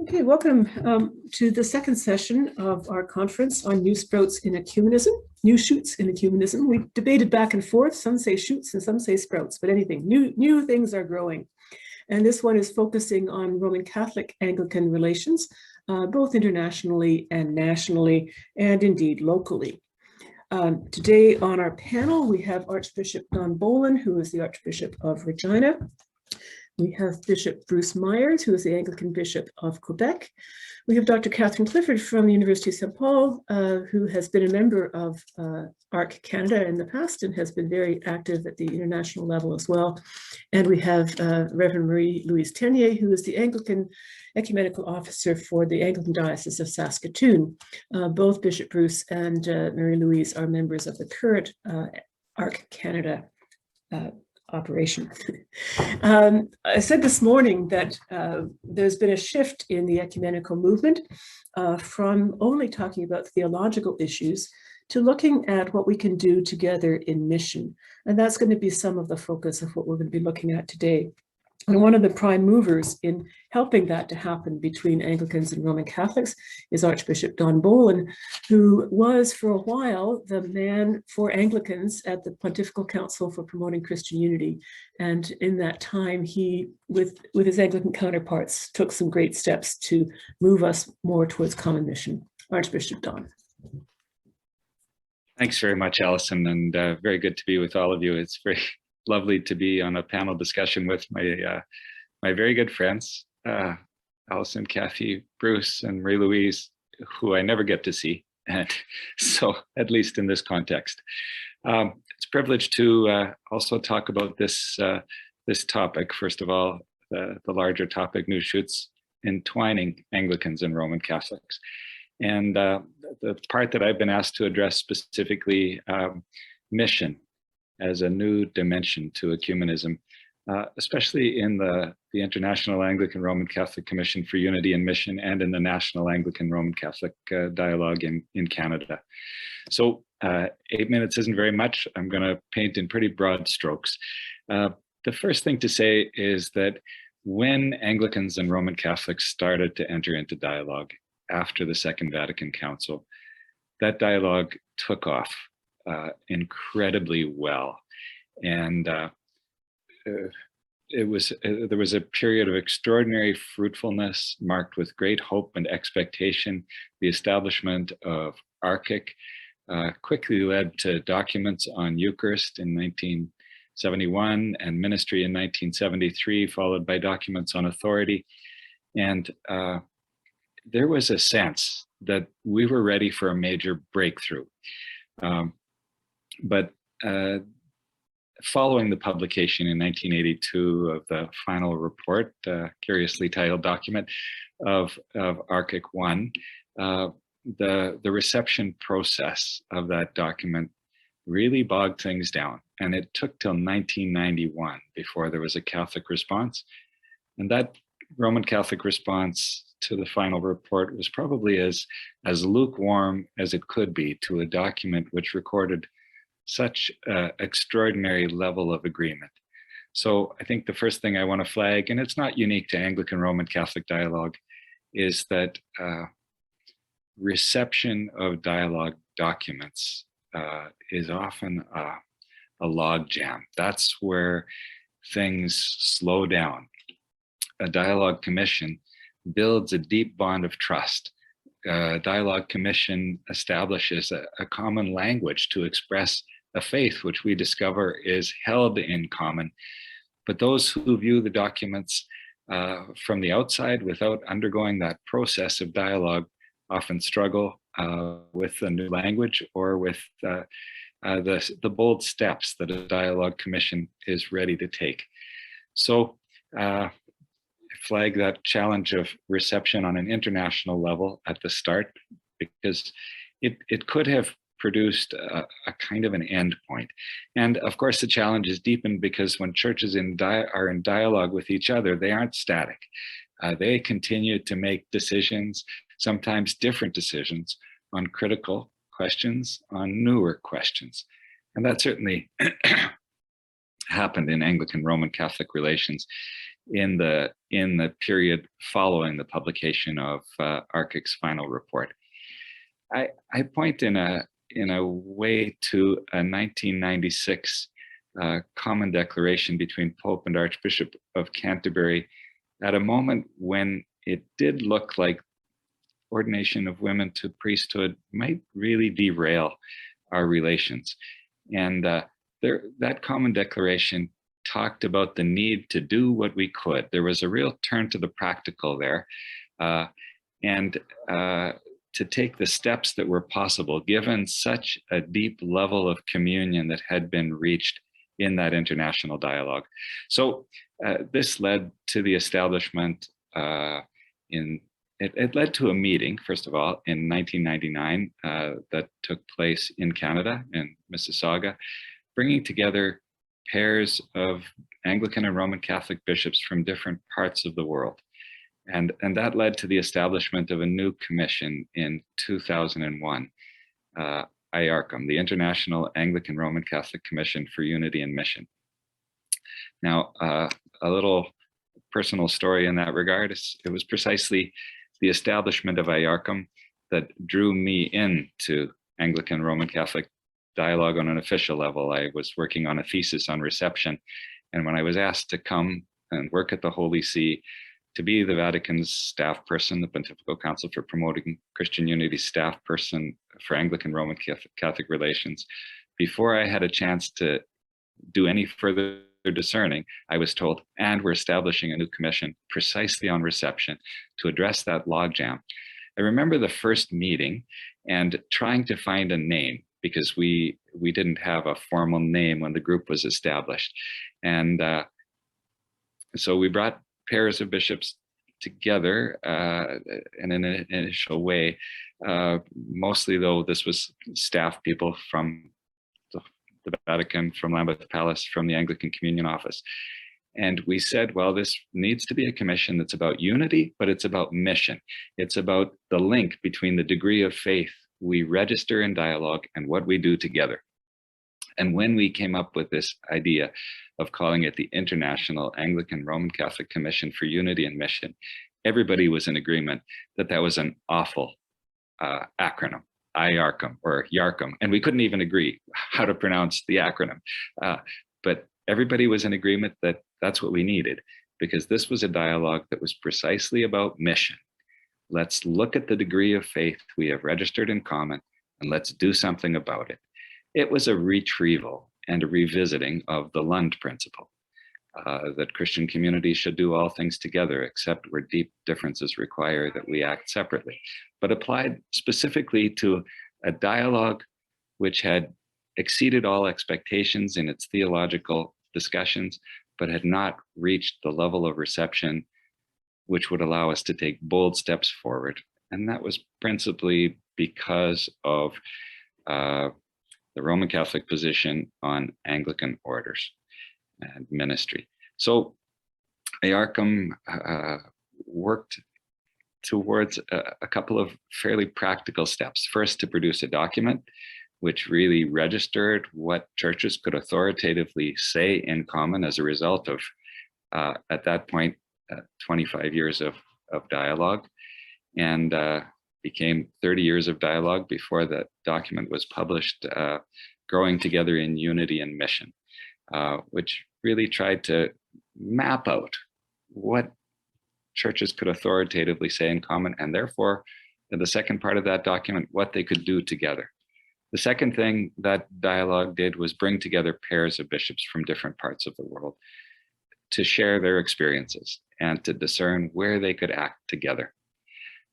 Okay, welcome to the second session of our conference on new sprouts in ecumenism, new shoots in ecumenism. We debated back and forth. Some say shoots and some say sprouts, but anything, new things are growing. And this one is focusing on Roman Catholic Anglican relations, both internationally and nationally, and indeed locally. Today on our panel, we have Archbishop Don Bolen, who is the Archbishop of Regina. We have Bishop Bruce Myers, who is the Anglican Bishop of Quebec. We have Dr. Catherine Clifford from the University of St. Paul, who has been a member of ARC Canada in the past and has been very active at the international level as well. And we have Reverend Marie-Louise Ternier, who is the Anglican Ecumenical Officer for the Anglican Diocese of Saskatoon. Both Bishop Bruce and Marie-Louise are members of the current ARC Canada operation. I said this morning that there's been a shift in the ecumenical movement from only talking about theological issues to looking at what we can do together in mission. And that's going to be some of the focus of what we're going to be looking at today. And one of the prime movers in helping that to happen between Anglicans and Roman Catholics is Archbishop Don Bolen, who was for a while the man for Anglicans at the Pontifical Council for Promoting Christian Unity. And in that time, he, with his Anglican counterparts, took some great steps to move us more towards common mission. Archbishop Don. Thanks very much, Alyson, and very good to be with all of you. It's very lovely to be on a panel discussion with my very good friends, Alyson, Kathy, Bruce, and Marie-Louise, who I never get to see, and so at least in this context. It's a privilege to also talk about this topic. First of all, the larger topic, new shoots entwining Anglicans and Roman Catholics. And the part that I've been asked to address specifically, mission as a new dimension to ecumenism, especially in the International Anglican-Roman Catholic Commission for Unity and Mission and in the National Anglican-Roman Catholic Dialogue in Canada. So 8 minutes isn't very much. I'm going to paint in pretty broad strokes. The first thing to say is that when Anglicans and Roman Catholics started to enter into dialogue after the Second Vatican Council, that dialogue took off incredibly well, and there was a period of extraordinary fruitfulness marked with great hope and expectation. The establishment of ARCIC quickly led to documents on Eucharist in 1971 and ministry in 1973, followed by documents on authority, and there was a sense that we were ready for a major breakthrough. But following the publication in 1982 of the final report, curiously titled document of ARCIC 1, the reception process of that document really bogged things down. And it took till 1991 before there was a Catholic response. And that Roman Catholic response to the final report was probably as lukewarm as it could be to a document which recorded such an extraordinary level of agreement. So I think the first thing I want to flag, and it's not unique to Anglican-Roman Catholic dialogue, is that reception of dialogue documents is often a log jam. That's where things slow down. A dialogue commission builds a deep bond of trust. Dialogue commission establishes a common language to express a faith which we discover is held in common. But those who view the documents from the outside without undergoing that process of dialogue often struggle with the new language or with the bold steps that a dialogue commission is ready to take. So flag that challenge of reception on an international level at the start, because it could have produced a kind of an end point. And of course, the challenge is deepened because when churches are in dialogue with each other, they aren't static. They continue to make decisions, sometimes different decisions, on critical questions, on newer questions. And that certainly happened in Anglican-Roman Catholic relations. in the period following the publication of ARCIC's final report. I point in a way to a 1996 common declaration between Pope and Archbishop of Canterbury at a moment when it did look like ordination of women to priesthood might really derail our relations. And that common declaration talked about the need to do what we could. There was a real turn to the practical there, and to take the steps that were possible, given such a deep level of communion that had been reached in that international dialogue. So this led to the establishment it led to a meeting, first of all, in 1999 that took place in Canada, in Mississauga, bringing together pairs of Anglican and Roman Catholic bishops from different parts of the world. And that led to the establishment of a new commission in 2001, IARCM, the International Anglican-Roman Catholic Commission for Unity and Mission. Now, a little personal story in that regard. It was precisely the establishment of IARCM that drew me into Anglican-Roman Catholic dialogue on an official level. I was working on a thesis on reception, and when I was asked to come and work at the Holy See, to be the Vatican's staff person, the Pontifical Council for Promoting Christian Unity staff person for Anglican-Roman Catholic relations, before I had a chance to do any further discerning, I was told, and we're establishing a new commission precisely on reception to address that logjam. I remember the first meeting and trying to find a name, because we didn't have a formal name when the group was established. And so we brought pairs of bishops together in an initial way. Mostly, though, this was staff people from the Vatican, from Lambeth Palace, from the Anglican Communion Office. And we said, well, this needs to be a commission that's about unity, but it's about mission. It's about the link between the degree of faith we register in dialogue and what we do together. And when we came up with this idea of calling it the International Anglican-Roman Catholic Commission for Unity and Mission, everybody was in agreement that that was an awful acronym, IARCM or YARCM, and we couldn't even agree how to pronounce the acronym. But everybody was in agreement that that's what we needed, because this was a dialogue that was precisely about mission. Let's look at the degree of faith we have registered in common, and let's do something about it. It was a retrieval and a revisiting of the Lund principle, that Christian communities should do all things together, except where deep differences require that we act separately, but applied specifically to a dialogue which had exceeded all expectations in its theological discussions, but had not reached the level of reception which would allow us to take bold steps forward. And that was principally because of the Roman Catholic position on Anglican orders and ministry. So IARCM worked towards a couple of fairly practical steps. First, to produce a document which really registered what churches could authoritatively say in common as a result of, at that point, 25 years of dialogue, and became 30 years of dialogue before that document was published, Growing Together in Unity and Mission, which really tried to map out what churches could authoritatively say in common, and therefore, in the second part of that document, what they could do together. The second thing that dialogue did was bring together pairs of bishops from different parts of the world to share their experiences and to discern where they could act together.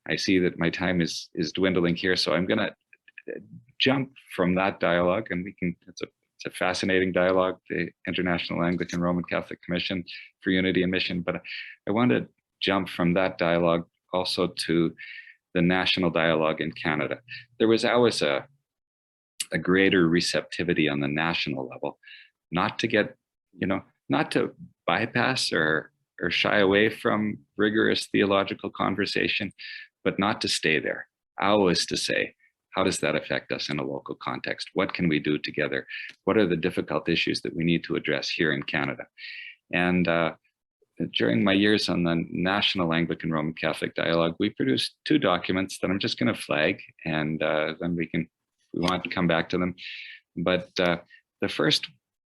I see that my time is dwindling here, so I'm going to jump from that dialogue, and it's a fascinating dialogue, the International Anglican-Roman Catholic Commission for Unity and Mission, but I want to jump from that dialogue also to the national dialogue in Canada. There was always a greater receptivity on the national level, not to get, not to bypass or shy away from rigorous theological conversation, but not to stay there. Always to say, how does that affect us in a local context? What can we do together? What are the difficult issues that we need to address here in Canada? And during my years on the National Anglican-Roman Catholic Dialogue, we produced two documents that I'm just going to flag, and then we want to come back to them. But the first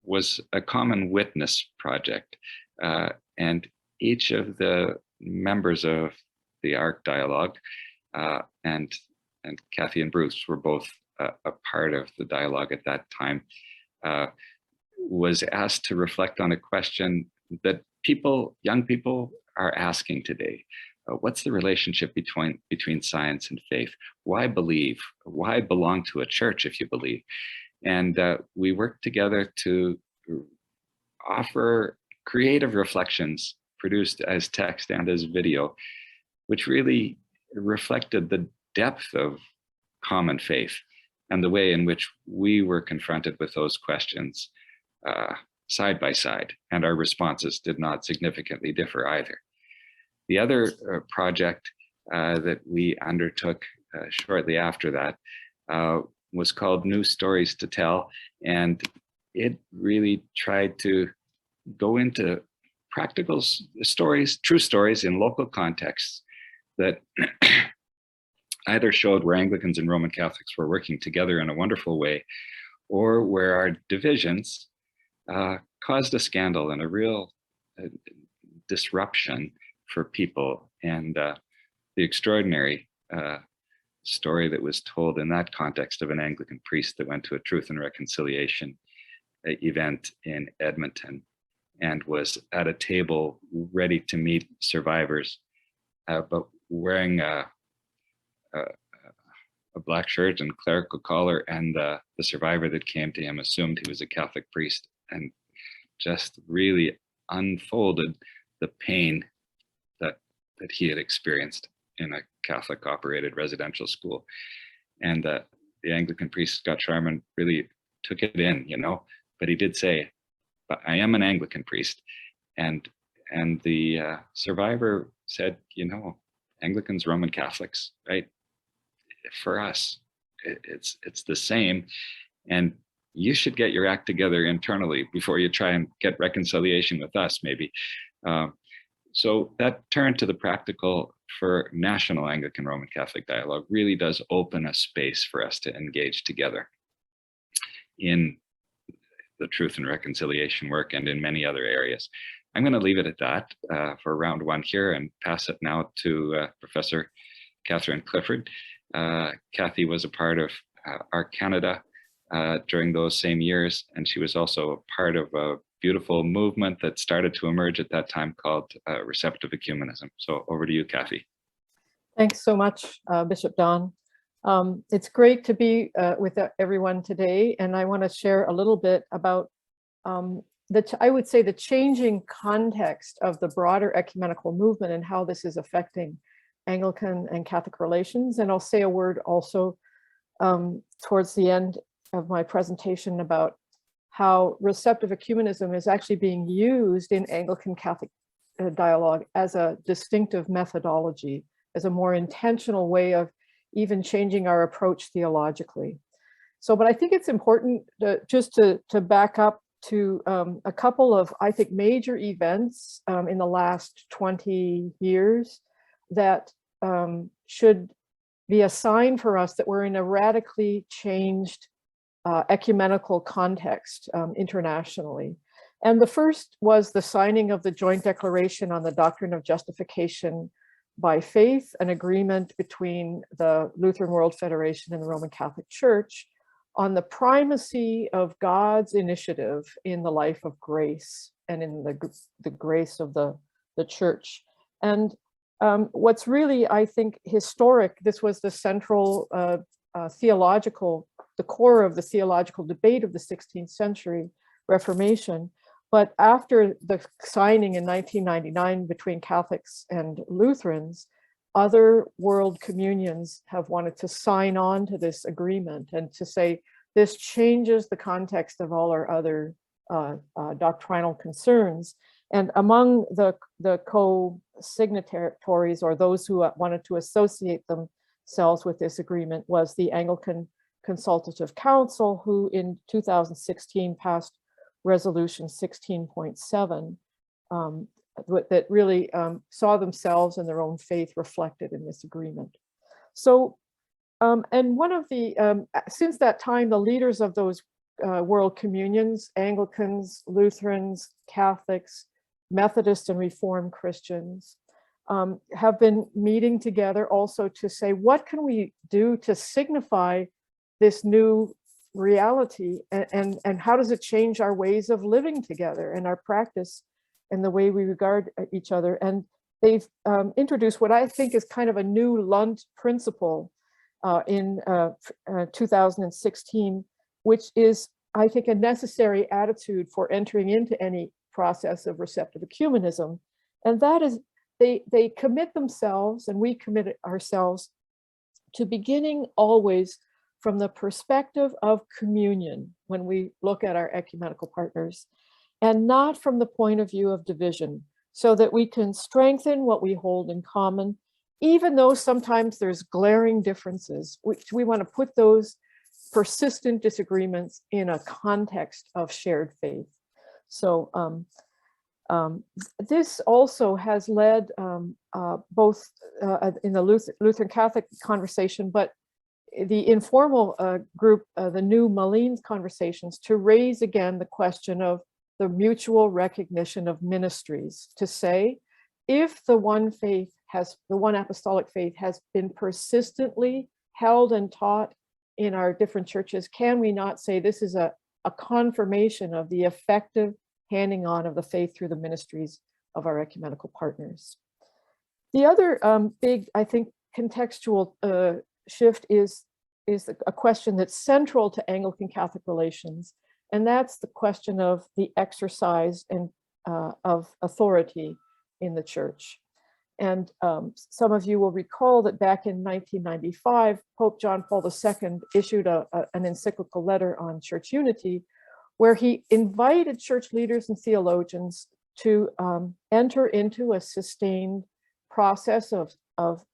was a common witness project, and each of the members of the ARC Dialogue, and Kathy and Bruce were both a part of the dialogue at that time, was asked to reflect on a question that young people are asking today. What's the relationship between science and faith? Why believe? Why belong to a church if you believe? And we worked together to offer creative reflections produced as text and as video, which really reflected the depth of common faith and the way in which we were confronted with those questions side by side, and our responses did not significantly differ either. The other project that we undertook shortly after that was called New Stories to Tell, and it really tried to go into practical stories, true stories in local contexts that either showed where Anglicans and Roman Catholics were working together in a wonderful way, or where our divisions caused a scandal and a real disruption for people. And the extraordinary story that was told in that context of an Anglican priest that went to a Truth and Reconciliation event in Edmonton and was at a table ready to meet survivors, but wearing a black shirt and clerical collar, and the survivor that came to him assumed he was a Catholic priest, and just really unfolded the pain that he had experienced in a Catholic operated residential school. And the Anglican priest, Scott Sharman, really took it in, but he did say, "But I am an Anglican priest." And the survivor said, Anglicans, Roman Catholics, right? For us, it's the same. And you should get your act together internally before you try and get reconciliation with us, maybe. So that turn to the practical for National Anglican-Roman Catholic Dialogue really does open a space for us to engage together in the truth and reconciliation work and in many other areas. I'm going to leave it at that for round one here and pass it now to Professor Catherine Clifford. Kathy was a part of ARC Canada during those same years, and she was also a part of a beautiful movement that started to emerge at that time called Receptive Ecumenism. So over to you, Kathy. Thanks so much, Bishop Don. It's great to be with everyone today, and I want to share a little bit about I would say the changing context of the broader ecumenical movement and how this is affecting Anglican and Catholic relations. And I'll say a word also towards the end of my presentation about how receptive ecumenism is actually being used in Anglican Catholic dialogue as a distinctive methodology, as a more intentional way of even changing our approach theologically. So, but I think it's important just to back up to a couple of, I think, major events in the last 20 years that should be a sign for us that we're in a radically changed ecumenical context internationally. And the first was the signing of the Joint Declaration on the Doctrine of Justification by Faith, an agreement between the Lutheran World Federation and the Roman Catholic Church on the primacy of God's initiative in the life of grace and in the grace of the church. And what's really, I think, historic, this was the central theological, the core of the theological debate of the 16th century Reformation. But after the signing in 1999 between Catholics and Lutherans, other world communions have wanted to sign on to this agreement and to say this changes the context of all our other doctrinal concerns. And among the co-signatories, or those who wanted to associate themselves with this agreement, was the Anglican Consultative Council, who in 2016 passed Resolution 16.7, that really saw themselves and their own faith reflected in this agreement. So, and one of the, since that time, the leaders of those world communions, Anglicans, Lutherans, Catholics, Methodists, and Reformed Christians, have been meeting together also to say, what can we do to signify this new reality, and how does it change our ways of living together and our practice and the way we regard each other? And they've introduced what I think is kind of a new Lund principle in 2016, which is, I think, a necessary attitude for entering into any process of receptive ecumenism. And that is, they commit themselves, and we commit ourselves, to beginning always from the perspective of communion when we look at our ecumenical partners, and not from the point of view of division, so that we can strengthen what we hold in common, even though sometimes there's glaring differences, which we want to put those persistent disagreements in a context of shared faith. So this also has led both in the Lutheran Catholic conversation, but the informal group, the new Malines conversations, to raise again the question of the mutual recognition of ministries, to say, if the one faith has, the one apostolic faith has been persistently held and taught in our different churches, can we not say this is a confirmation of the effective handing on of the faith through the ministries of our ecumenical partners? The other big, I think, contextual shift is a question that's central to Anglican Catholic relations, and that's the question of the exercise and of authority in the church. And some of you will recall that back in 1995, Pope John Paul II issued an encyclical letter on church unity, where he invited church leaders and theologians to enter into a sustained process of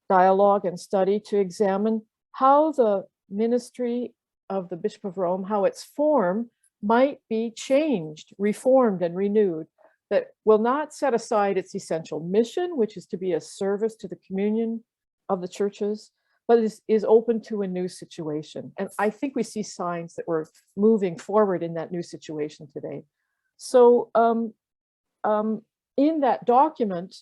dialogue and study to examine how the ministry of the Bishop of Rome, how its form might be changed, reformed, and renewed, that will not set aside its essential mission, which is to be a service to the communion of the churches, but is open to a new situation. And I think we see signs that we're moving forward in that new situation today. So in that document,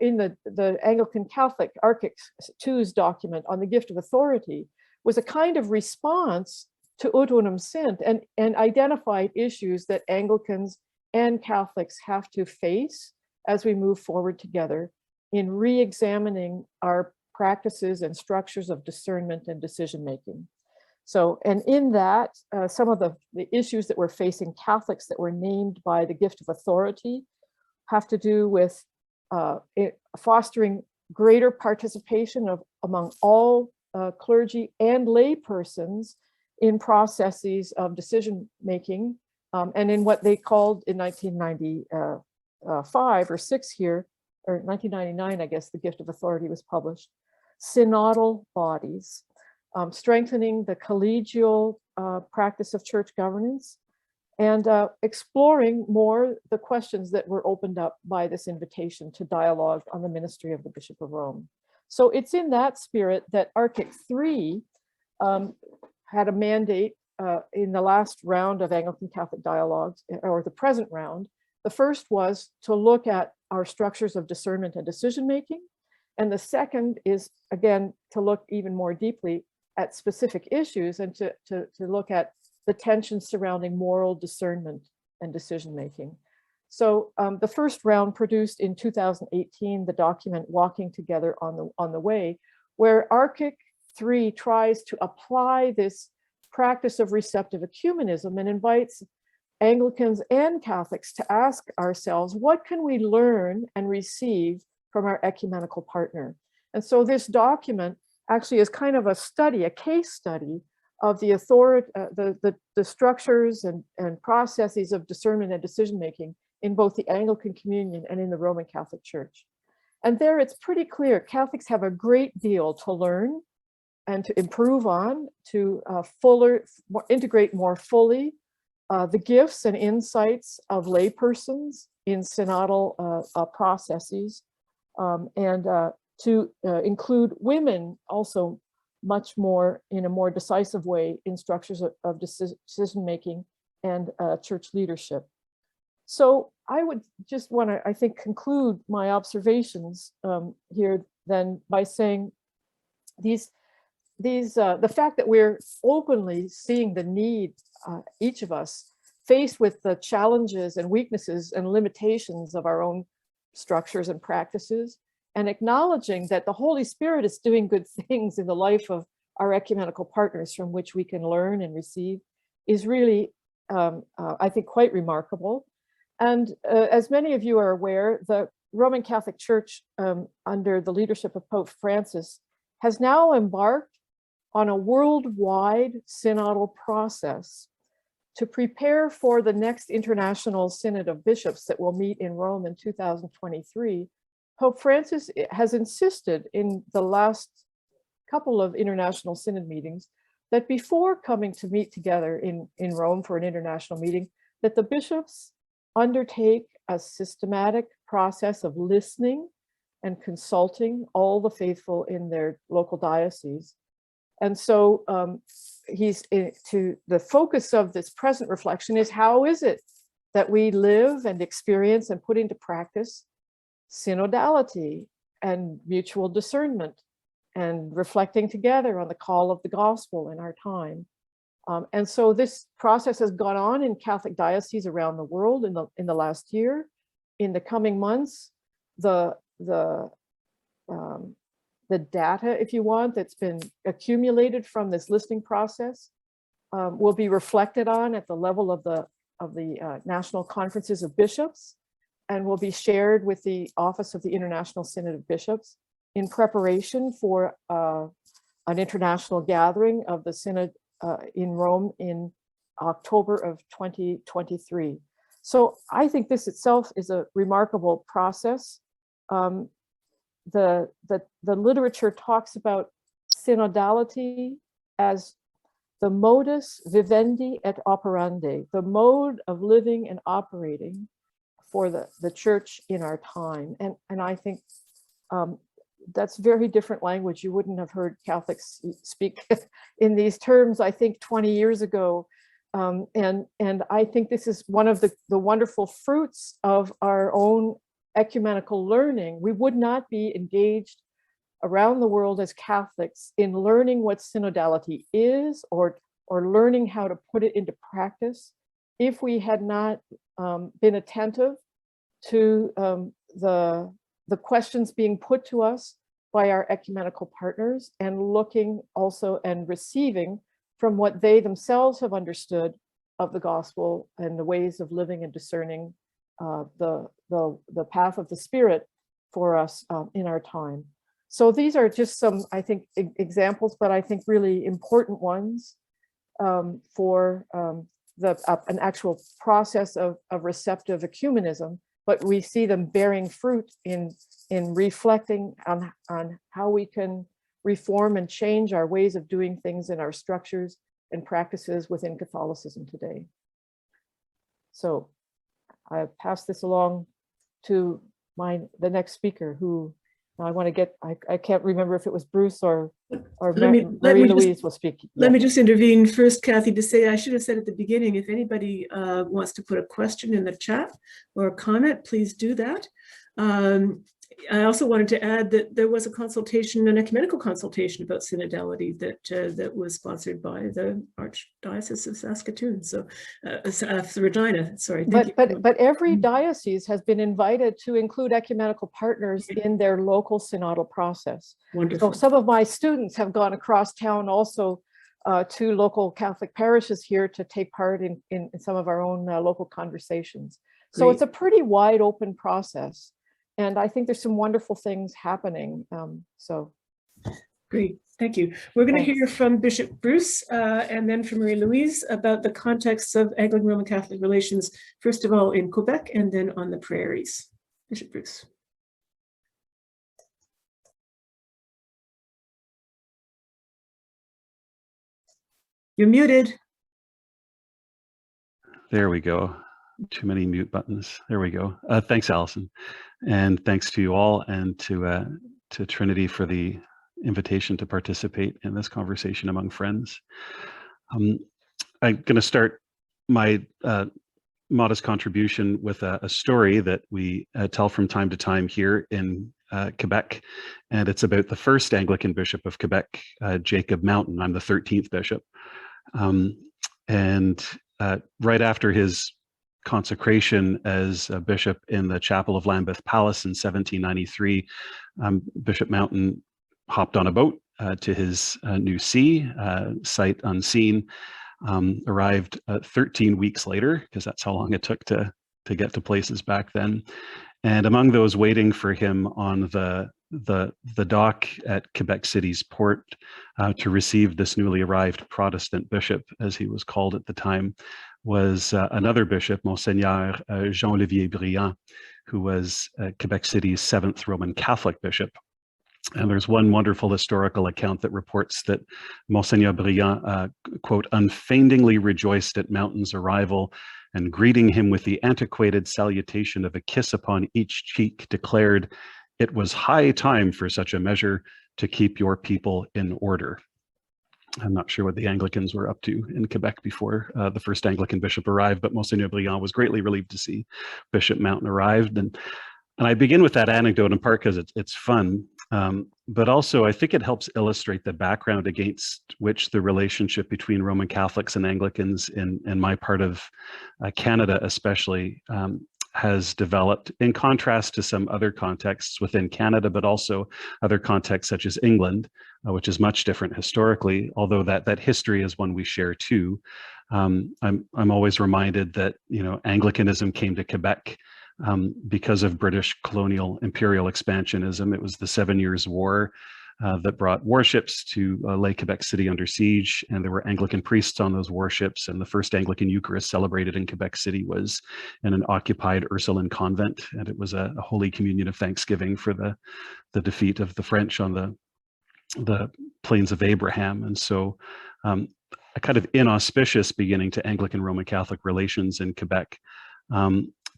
in the Anglican Catholic Archdiocese II's document on the gift of authority, was a kind of response to Ut Unum Sint, and identified issues that Anglicans and Catholics have to face as we move forward together in re-examining our practices and structures of discernment and decision-making. So, and in that, some of the issues that we're facing Catholics that were named by the gift of authority have to do with fostering greater participation among all clergy and lay persons in processes of decision-making, and in what they called in 1995 or 6 here, or 1999, I guess, the gift of authority was published, synodal bodies, strengthening the collegial practice of church governance, and exploring more the questions that were opened up by this invitation to dialogue on the ministry of the Bishop of Rome. So it's in that spirit that Archdiocese III had a mandate in the last round of Anglican Catholic dialogues, or the present round. The first was to look at our structures of discernment and decision-making. And the second is, again, to look even more deeply at specific issues and to look at the tensions surrounding moral discernment and decision-making. So the first round produced in 2018 the document Walking Together on the Way, where Archdiocese III tries to apply this practice of receptive ecumenism and invites Anglicans and Catholics to ask ourselves, what can we learn and receive from our ecumenical partner? And so this document actually is kind of a study, a case study of the authority, the structures and processes of discernment and decision-making in both the Anglican Communion and in the Roman Catholic Church. And there it's pretty clear Catholics have a great deal to learn and to improve on, to integrate more fully the gifts and insights of laypersons in synodal processes, and to include women also much more in a more decisive way in structures of decision-making and church leadership. So I would just want to, I think, conclude my observations here then by saying the fact that we're openly seeing the need, each of us, faced with the challenges and weaknesses and limitations of our own structures and practices, and acknowledging that the Holy Spirit is doing good things in the life of our ecumenical partners from which we can learn and receive, is really, I think, quite remarkable. And as many of you are aware, the Roman Catholic Church, under the leadership of Pope Francis, has now embarked on a worldwide synodal process to prepare for the next International Synod of Bishops that will meet in Rome in 2023. Pope Francis has insisted in the last couple of international synod meetings that before coming to meet together in Rome for an international meeting, that the bishops undertake a systematic process of listening and consulting all the faithful in their local diocese. And so the focus of this present reflection is, how is it that we live and experience and put into practice synodality and mutual discernment and reflecting together on the call of the gospel in our time. And so this process has gone on in Catholic dioceses around the world in the last year. In the coming months, the data, if you want, that's been accumulated from this listening process will be reflected on at the level of the National Conferences of Bishops, and will be shared with the Office of the International Synod of Bishops in preparation for an international gathering of the Synod in Rome in October of 2023. So I think this itself is a remarkable process. The literature talks about synodality as the modus vivendi et operandi, the mode of living and operating for the church in our time. And I think that's very different language. You wouldn't have heard Catholics speak in these terms, I think, 20 years ago. And I think this is one of the wonderful fruits of our own ecumenical learning. We would not be engaged around the world as Catholics in learning what synodality is, or learning how to put it into practice, if we had not been attentive to the questions being put to us by our ecumenical partners, and looking also and receiving from what they themselves have understood of the gospel and the ways of living and discerning the path of the Spirit for us in our time. So these are just some, I think, examples, but I think really important ones for an actual process of receptive ecumenism, but we see them bearing fruit in reflecting on how we can reform and change our ways of doing things in our structures and practices within Catholicism today. So I pass this along to the next speaker, who I want to get, I can't remember if it was Bruce or Marie-Louise will speak. Let me just intervene first, Kathy, to say, I should have said at the beginning, if anybody wants to put a question in the chat or a comment, please do that. I also wanted to add that there was a consultation, an ecumenical consultation about synodality that was sponsored by the Archdiocese of Saskatoon. So, Regina, sorry. But every diocese has been invited to include ecumenical partners in their local synodal process. Wonderful. So some of my students have gone across town also to local Catholic parishes here to take part in some of our own local conversations. So it's a pretty wide open process. And I think there's some wonderful things happening. Great, thank you. We're going to hear from Bishop Bruce and then from Marie-Louise about the context of Anglican-Roman Catholic relations, first of all in Quebec and then on the prairies. Bishop Bruce. You're muted. There we go. Too many mute buttons. There we go. Thanks, Alyson. And thanks to you all, and to Trinity for the invitation to participate in this conversation among friends. I'm going to start my modest contribution with a story that we tell from time to time here in Quebec, and it's about the first Anglican bishop of Quebec, Jacob Mountain. I'm the 13th bishop. And right after his consecration as a bishop in the chapel of Lambeth Palace in 1793, Bishop Mountain hopped on a boat to his new see, sight unseen, arrived 13 weeks later, because that's how long it took to get to places back then. And among those waiting for him on the dock at Quebec City's port to receive this newly arrived Protestant bishop, as he was called at the time, was another bishop, Monseigneur Jean-Olivier Briand, who was Quebec City's 7th Roman Catholic bishop. And there's one wonderful historical account that reports that Monseigneur Briand, quote, unfeignedly rejoiced at Mountain's arrival, and greeting him with the antiquated salutation of a kiss upon each cheek, declared, "It was high time for such a measure to keep your people in order." I'm not sure what the Anglicans were up to in Quebec before the first Anglican bishop arrived, but Monseigneur Briand was greatly relieved to see Bishop Mountain arrived. And I begin with that anecdote in part because it's fun, but also I think it helps illustrate the background against which the relationship between Roman Catholics and Anglicans in my part of Canada especially has developed, in contrast to some other contexts within Canada, but also other contexts such as England, which is much different historically, although that history is one we share too. I'm always reminded that, you know, Anglicanism came to Quebec because of British colonial imperial expansionism. It was the 7 Years' War that brought warships to lay Quebec City under siege, and there were Anglican priests on those warships, and the first Anglican Eucharist celebrated in Quebec City was in an occupied Ursuline convent, and it was a Holy Communion of Thanksgiving for the defeat of the French on the Plains of Abraham. And so a kind of inauspicious beginning to Anglican-Roman Catholic relations in Quebec.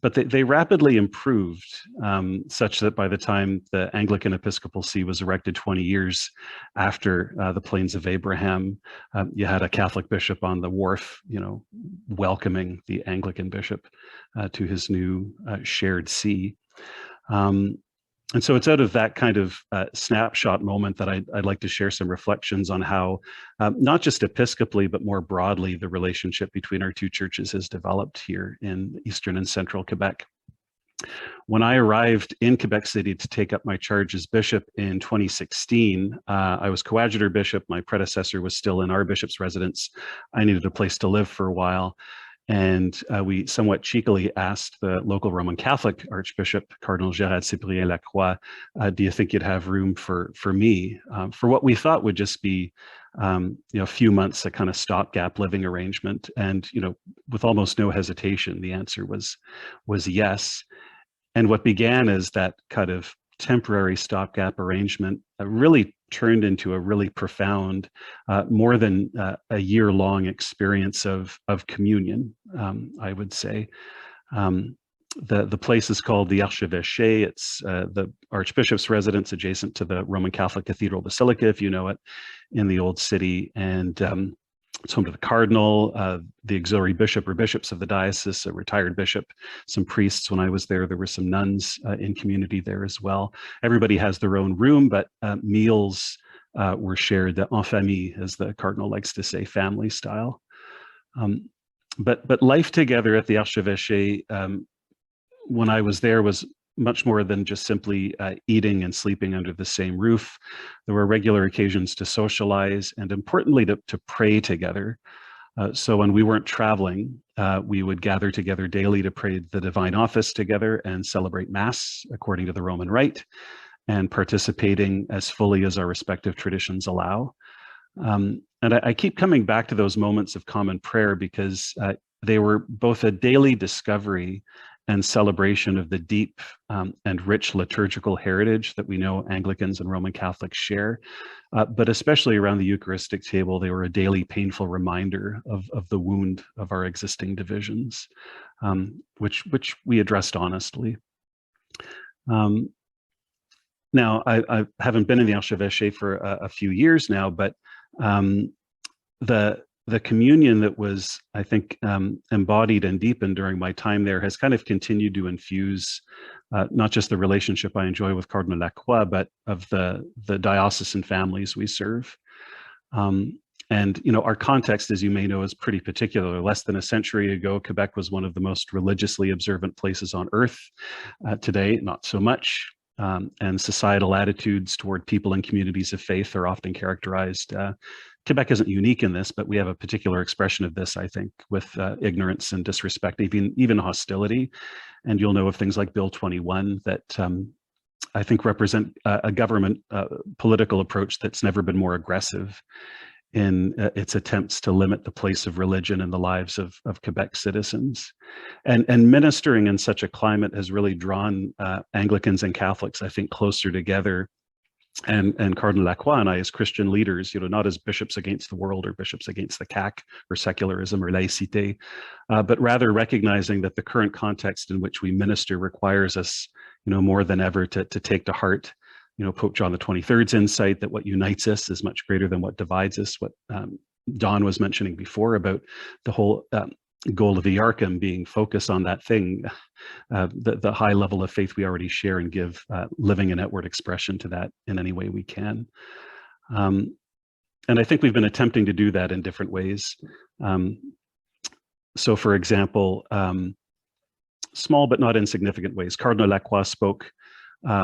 But they rapidly improved, such that by the time the Anglican Episcopal See was erected 20 years after the Plains of Abraham, you had a Catholic bishop on the wharf, you know, welcoming the Anglican bishop to his new shared see. And so it's out of that kind of snapshot moment that I'd like to share some reflections on how, not just episcopally, but more broadly, the relationship between our two churches has developed here in Eastern and Central Quebec. When I arrived in Quebec City to take up my charge as bishop in 2016, I was coadjutor bishop. My predecessor was still in our bishop's residence. I needed a place to live for a while. And we somewhat cheekily asked the local Roman Catholic Archbishop, Cardinal Gérard Cyprien Lacroix, do you think you'd have room for me for what we thought would just be, you know, a few months, a kind of stopgap living arrangement? And, you know, with almost no hesitation, the answer was yes. And what began as that kind of temporary stopgap arrangement really turned into a really profound, more than a year-long experience of communion, I would say. The place is called the Archdiocese. It's the Archbishop's residence adjacent to the Roman Catholic Cathedral Basilica, if you know it, in the Old City. And it's home to the Cardinal, the auxiliary bishop or bishops of the diocese, a retired bishop, some priests. When I was there, there were some nuns in community there as well. Everybody has their own room, but meals were shared en famille, as the Cardinal likes to say, family style. But life together at the Archdiocese, when I was there, was much more than just simply eating and sleeping under the same roof. There were regular occasions to socialize and, importantly, to pray together. So when we weren't traveling, we would gather together daily to pray the Divine Office together and celebrate Mass according to the Roman Rite, and participating as fully as our respective traditions allow. And I keep coming back to those moments of common prayer because they were both a daily discovery and celebration of the deep and rich liturgical heritage that we know Anglicans and Roman Catholics share. But especially around the Eucharistic table, they were a daily painful reminder of the wound of our existing divisions, which we addressed honestly. Now, I haven't been in the Archevêché for a few years now, but the communion that was, I think, embodied and deepened during my time there has kind of continued to infuse not just the relationship I enjoy with Cardinal Lacroix, but of the diocesan families we serve. And, you know, our context, as you may know, is pretty particular. Less than a century ago, Quebec was one of the most religiously observant places on earth. Today, not so much. And societal attitudes toward people and communities of faith are often characterized. Quebec isn't unique in this, but we have a particular expression of this, I think, with ignorance and disrespect, even hostility. And you'll know of things like Bill 21 that I think represent a government political approach that's never been more aggressive in its attempts to limit the place of religion in the lives of Quebec citizens. And ministering in such a climate has really drawn Anglicans and Catholics, I think, closer together. And Cardinal Lacroix and I, as Christian leaders, you know, not as bishops against the world or bishops against the CAC or secularism or laïcité, but rather recognizing that the current context in which we minister requires us, you know, more than ever to take to heart, you know, Pope John XXIII's insight that what unites us is much greater than what divides us. What Don was mentioning before about the whole goal of the Archim being focused on that thing, the high level of faith we already share, and give living and outward expression to that in any way we can. And I think we've been attempting to do that in different ways. So for example, small but not insignificant ways. Cardinal Lacroix spoke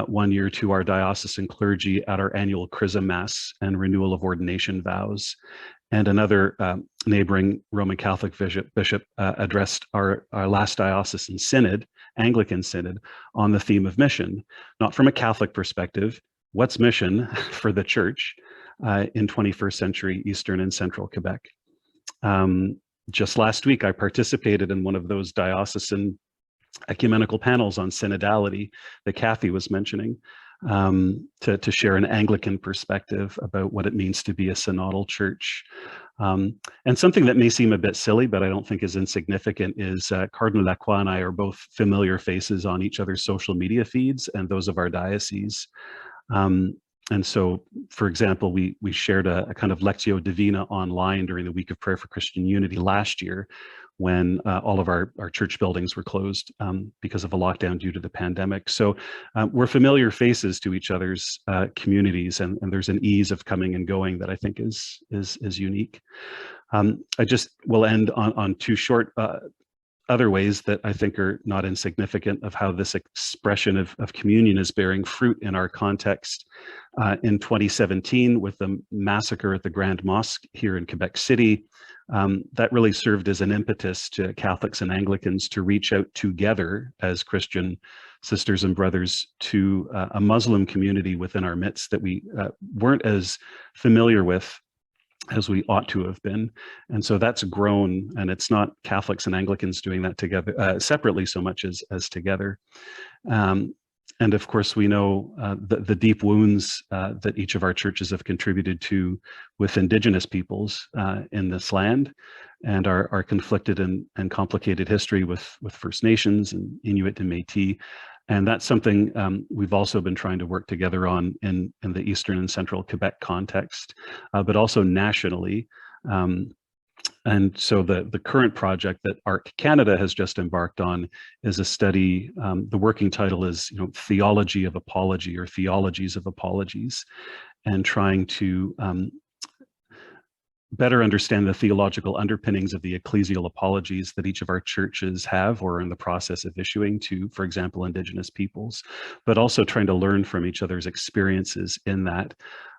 one year to our diocesan clergy at our annual Chrism Mass and renewal of ordination vows. And another neighboring Roman Catholic bishop addressed our last diocesan synod, Anglican synod, on the theme of mission, not from a Catholic perspective. What's mission for the church in 21st century Eastern and Central Quebec? Just last week, I participated in one of those diocesan ecumenical panels on synodality that Kathy was mentioning, to share an Anglican perspective about what it means to be a synodal church. And something that may seem a bit silly, but I don't think is insignificant, is Cardinal Lacroix and I are both familiar faces on each other's social media feeds and those of our diocese. And so, for example, we shared a kind of Lectio Divina online during the Week of Prayer for Christian Unity last year, when all of our church buildings were closed because of a lockdown due to the pandemic. So we're familiar faces to each other's communities, and there's an ease of coming and going that I think is unique. I just will end on two short other ways that I think are not insignificant of how this expression of communion is bearing fruit in our context. In 2017, with the massacre at the Grand Mosque here in Quebec City, that really served as an impetus to Catholics and Anglicans to reach out together as Christian sisters and brothers to a Muslim community within our midst that we weren't as familiar with as we ought to have been. And so that's grown, and it's not Catholics and Anglicans doing that together separately so much as together. And of course, we know the deep wounds that each of our churches have contributed to with Indigenous peoples in this land, and our conflicted and complicated history with First Nations and Inuit and Métis. And that's something we've also been trying to work together on in the Eastern and Central Quebec context, but also nationally. And so the current project that ARC Canada has just embarked on is a study. The working title is, Theology of Apology, or Theologies of Apologies, and trying to better understand the theological underpinnings of the ecclesial apologies that each of our churches have or are in the process of issuing to, for example, Indigenous peoples, but also trying to learn from each other's experiences in that,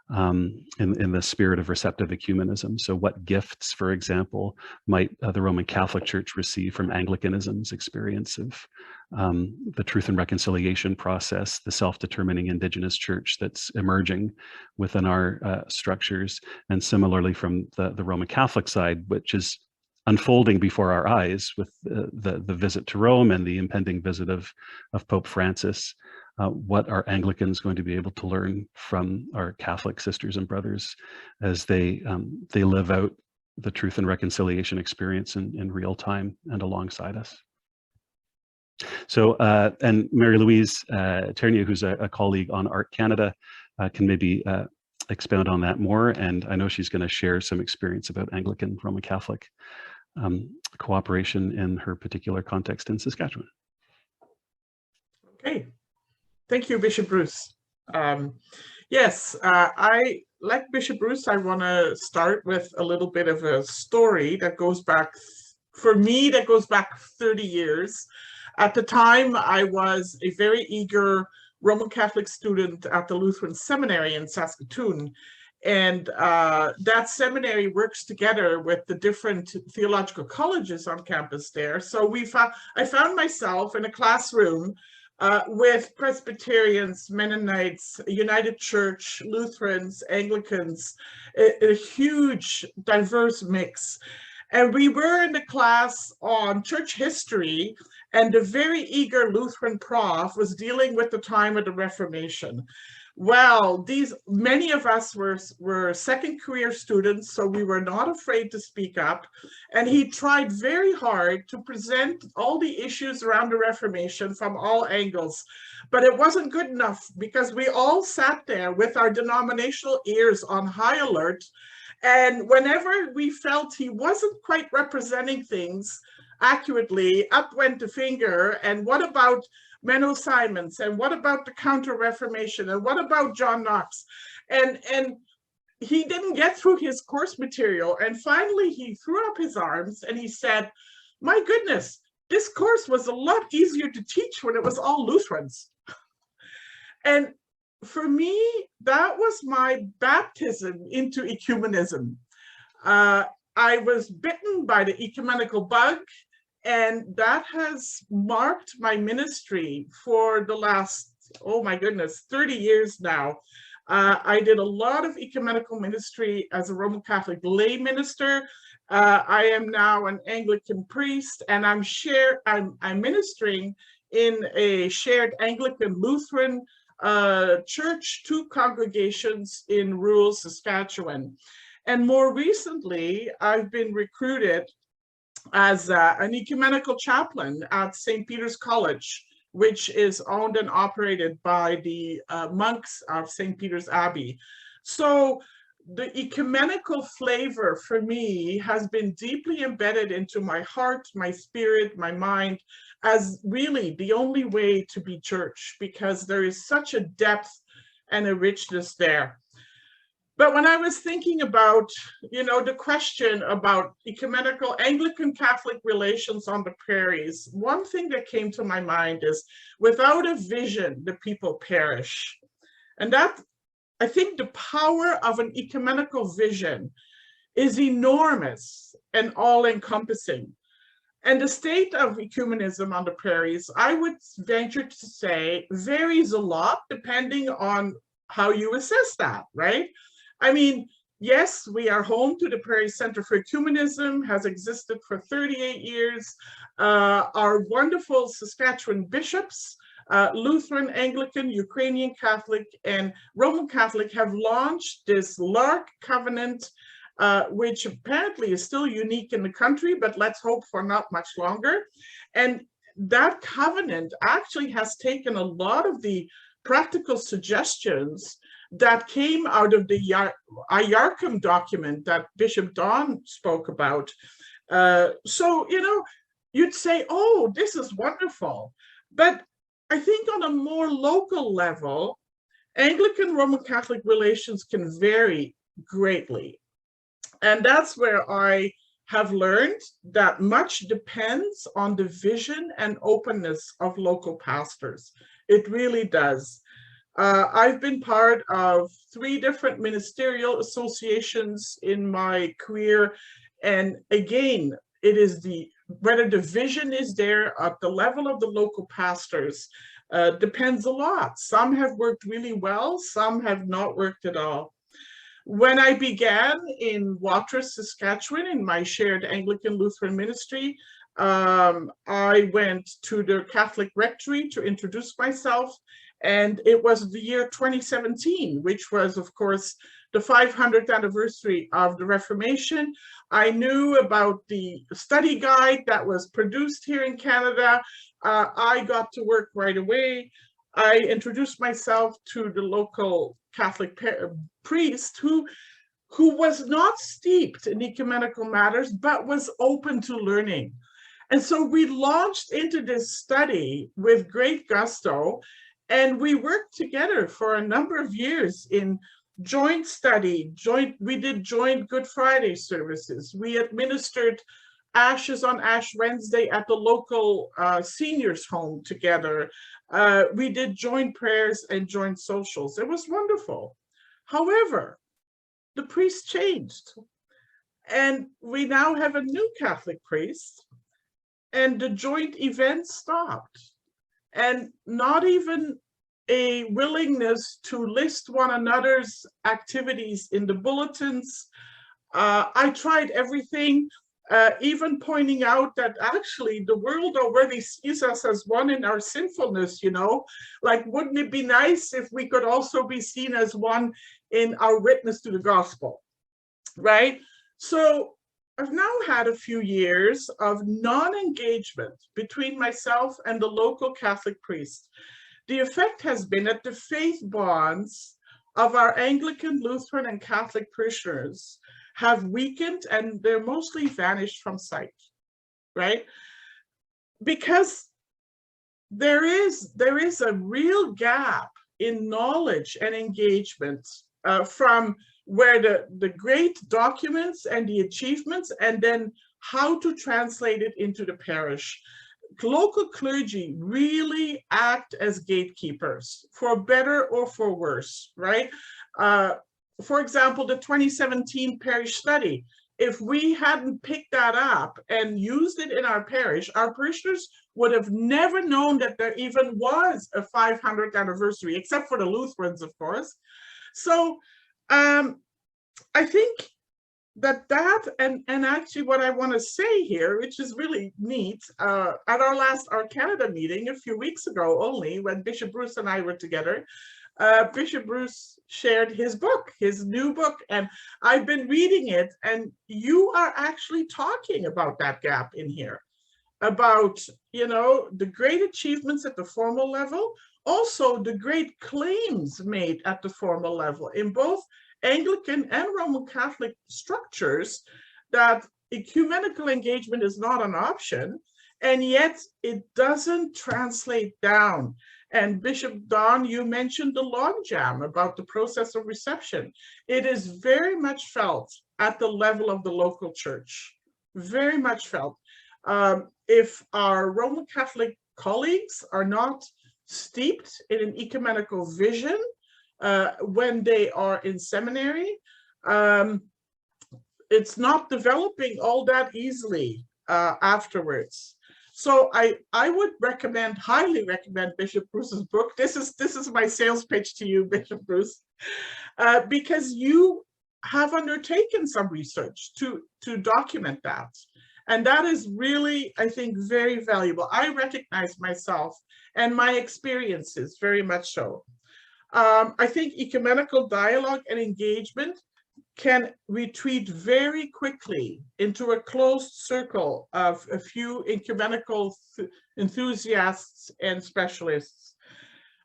in the spirit of receptive ecumenism. So what gifts, for example, might the Roman Catholic Church receive from Anglicanism's experience of the truth and reconciliation process, the self-determining Indigenous church that's emerging within our structures, and similarly from the Roman Catholic side, which is unfolding before our eyes with the visit to Rome and the impending visit of Pope Francis. What are Anglicans going to be able to learn from our Catholic sisters and brothers as they live out the truth and reconciliation experience in real time and alongside us? So, and Marie-Louise Ternier, who's a colleague on Art Canada, can maybe expound on that more. And I know she's going to share some experience about Anglican-Roman Catholic cooperation in her particular context in Saskatchewan. Okay, thank you, Bishop Bruce. Yes, like Bishop Bruce, I want to start with a little bit of a story that goes back, for me, that goes back 30 years. At the time, I was a very eager Roman Catholic student at the Lutheran Seminary in Saskatoon. And that seminary works together with the different theological colleges on campus there. So I found myself in a classroom with Presbyterians, Mennonites, United Church, Lutherans, Anglicans, a huge, diverse mix. And we were in the class on church history, and the very eager Lutheran prof was dealing with the time of the Reformation. Well, many of us were second career students, so we were not afraid to speak up. And he tried very hard to present all the issues around the Reformation from all angles. But it wasn't good enough, because we all sat there with our denominational ears on high alert. And whenever we felt he wasn't quite representing things accurately, up went the finger. And what about Menno Simons? And what about the Counter-Reformation? And what about John Knox? And he didn't get through his course material. And finally, he threw up his arms and he said, my goodness, this course was a lot easier to teach when it was all Lutherans. And for me, that was my baptism into ecumenism. I was bitten by the ecumenical bug, and that has marked my ministry for the last, oh my goodness, 30 years now. I did a lot of ecumenical ministry as a Roman Catholic lay minister. I am now an Anglican priest, and I'm ministering in a shared Anglican-Lutheran church, 2 congregations in rural Saskatchewan. And more recently, I've been recruited as an ecumenical chaplain at St. Peter's College, which is owned and operated by the monks of St. Peter's Abbey. So the ecumenical flavor for me has been deeply embedded into my heart, my spirit, my mind, as really the only way to be church, because there is such a depth and a richness there. But when I was thinking about, the question about ecumenical Anglican-Catholic relations on the prairies, one thing that came to my mind is, without a vision, the people perish. And that, I think the power of an ecumenical vision is enormous and all-encompassing. And the state of ecumenism on the prairies, I would venture to say, varies a lot depending on how you assess that, right? I mean, yes, we are home to the Prairie Center for Ecumenism, has existed for 38 years. Our wonderful Saskatchewan bishops, Lutheran, Anglican, Ukrainian Catholic, and Roman Catholic have launched this LARC covenant, which apparently is still unique in the country, but let's hope for not much longer. And that covenant actually has taken a lot of the practical suggestions that came out of the IARCM document that Bishop Don spoke about. So, you'd say, oh, this is wonderful. But I think on a more local level, Anglican-Roman Catholic relations can vary greatly. And that's where I have learned that much depends on the vision and openness of local pastors. It really does. I've been part of 3 different ministerial associations in my career. And again, it is whether the vision is there at the level of the local pastors depends a lot. Some have worked really well, some have not worked at all. When I began in Watrous, Saskatchewan, in my shared Anglican-Lutheran ministry, I went to the Catholic rectory to introduce myself, and it was the year 2017, which was, of course, the 500th anniversary of the Reformation. I knew about the study guide that was produced here in Canada. I got to work right away. I introduced myself to the local Catholic priest who was not steeped in ecumenical matters, but was open to learning. And so we launched into this study with great gusto, and we worked together for a number of years in joint study. We did joint Good Friday services. We administered Ashes on Ash Wednesday at the local seniors' home together. We did joint prayers and joint socials. It was wonderful. However, the priest changed, and we now have a new Catholic priest, and the joint events stopped, and not even a willingness to list one another's activities in the bulletins. I tried everything, even pointing out that actually the world already sees us as one in our sinfulness, you know, like, wouldn't it be nice if we could also be seen as one in our witness to the gospel, right? So I've now had a few years of non-engagement between myself and the local Catholic priest. The effect has been that the faith bonds of our Anglican, Lutheran, and Catholic parishioners have weakened, and they're mostly vanished from sight, right? Because there is a real gap in knowledge and engagement from where the great documents and the achievements, and then how to translate it into the parish. Local clergy really act as gatekeepers, for better or for worse, right? For example, the 2017 parish study, if we hadn't picked that up and used it in our parish, our parishioners would have never known that there even was a 500th anniversary, except for the Lutherans, of course. So I think that and actually what I want to say here, which is really neat, at our last Canada meeting a few weeks ago only, when Bishop Bruce and I were together, Bishop Bruce shared his book, his new book, and I've been reading it, and you are actually talking about that gap in here, about, you know, the great achievements at the formal level, also the great claims made at the formal level in both Anglican and Roman Catholic structures, that ecumenical engagement is not an option, and yet it doesn't translate down. And Bishop Don, you mentioned the logjam about the process of reception. It is very much felt at the level of the local church, very much felt. If our Roman Catholic colleagues are not steeped in an ecumenical vision when they are in seminary, it's not developing all that easily afterwards. So I would recommend, highly recommend Bishop Bruce's book. This is my sales pitch to you, Bishop Bruce, because you have undertaken some research to document that. And that is really, I think, very valuable. I recognize myself and my experiences very much so. I think ecumenical dialogue and engagement can retreat very quickly into a closed circle of a few ecumenical enthusiasts and specialists.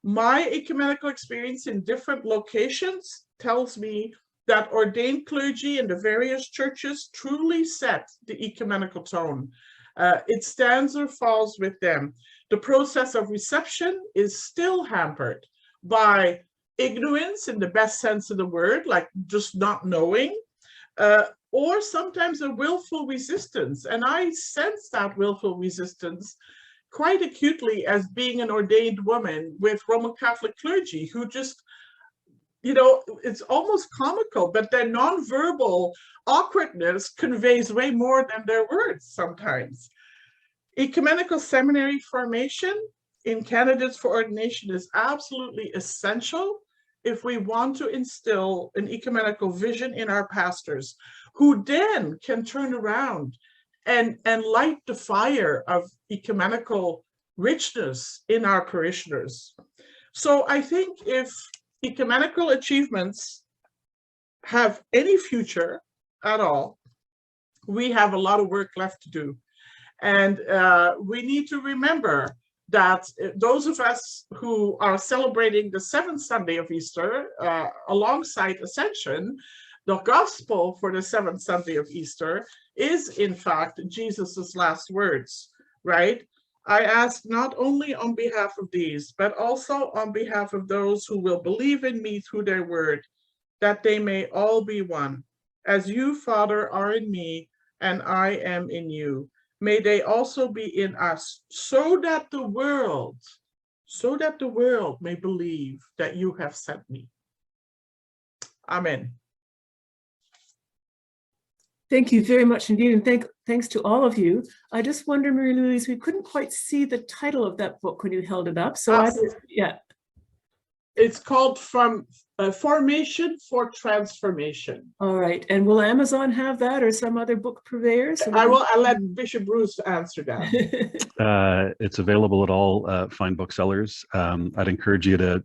My ecumenical experience in different locations tells me that ordained clergy in the various churches truly set the ecumenical tone. It stands or falls with them. The process of reception is still hampered by ignorance in the best sense of the word, like just not knowing, or sometimes a willful resistance. And I sense that willful resistance quite acutely as being an ordained woman with Roman Catholic clergy who just, you know, it's almost comical, but their nonverbal awkwardness conveys way more than their words sometimes. Ecumenical seminary formation in candidates for ordination is absolutely essential if we want to instill an ecumenical vision in our pastors, who then can turn around and light the fire of ecumenical richness in our parishioners. So I think if ecumenical achievements have any future at all, we have a lot of work left to do. And we need to remember that those of us who are celebrating the 7th Sunday of Easter alongside Ascension, the gospel for the 7th Sunday of Easter is in fact Jesus's last words, right? I ask not only on behalf of these, but also on behalf of those who will believe in me through their word, that they may all be one. As you, Father, are in me, and I am in you, may they also be in us, so that the world may believe that you have sent me. Amen. Thank you very much indeed, and thanks to all of you. I just wonder, Marie-Louise, we couldn't quite see the title of that book when you held it up. So it's called From Formation for Transformation. All right, and will Amazon have that or some other book purveyor? So I'll let Bishop Bruce answer that. It's available at all fine booksellers. I'd encourage you to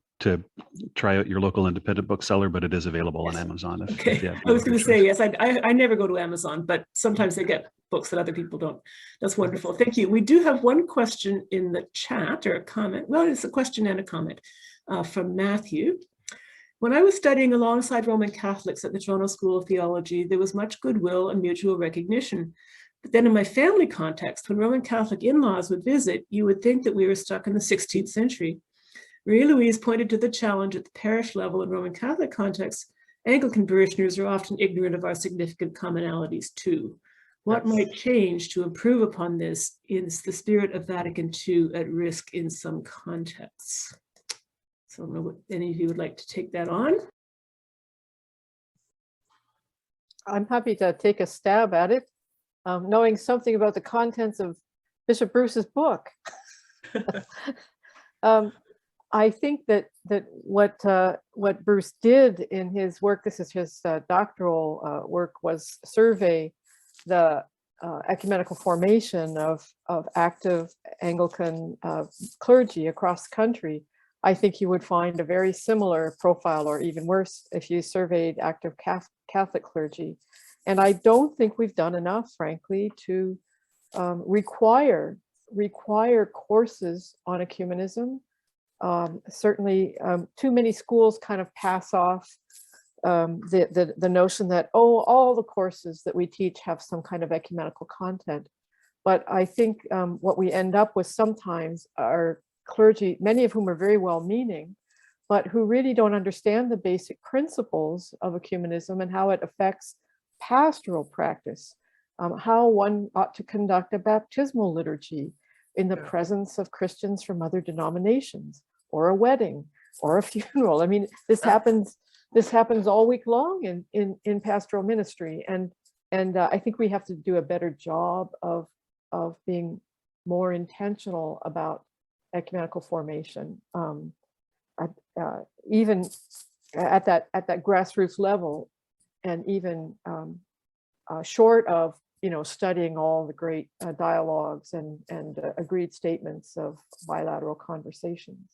try out your local independent bookseller, but it is available on Amazon. Okay, I was going to say, yes, I never go to Amazon, but sometimes they get books that other people don't. That's wonderful. Thank you. We do have one question in the chat, or a comment. Well, it's a question and a comment from Matthew. When I was studying alongside Roman Catholics at the Toronto School of Theology, there was much goodwill and mutual recognition. But then in my family context, when Roman Catholic in-laws would visit, you would think that we were stuck in the 16th century. Marie-Louise pointed to the challenge at the parish level in Roman Catholic context. Anglican parishioners are often ignorant of our significant commonalities too. What might change to improve upon this? Is the spirit of Vatican II at risk in some contexts? So I don't know what any of you would like to take that on. I'm happy to take a stab at it, knowing something about the contents of Bishop Bruce's book. I think that what Bruce did in his work, this is his doctoral work, was survey the ecumenical formation of active Anglican clergy across the country. I think you would find a very similar profile, or even worse, if you surveyed active Catholic clergy. And I don't think we've done enough, frankly, to require courses on ecumenism. Certainly, too many schools kind of pass off the notion that, oh, all the courses that we teach have some kind of ecumenical content. But I think what we end up with sometimes are clergy, many of whom are very well-meaning, but who really don't understand the basic principles of ecumenism and how it affects pastoral practice, how one ought to conduct a baptismal liturgy in the presence of Christians from other denominations, or a wedding, or a funeral. I mean, this happens all week long in pastoral ministry, and I think we have to do a better job of being more intentional about ecumenical formation, even at that grassroots level, and even short of studying all the great dialogues and agreed statements of bilateral conversations.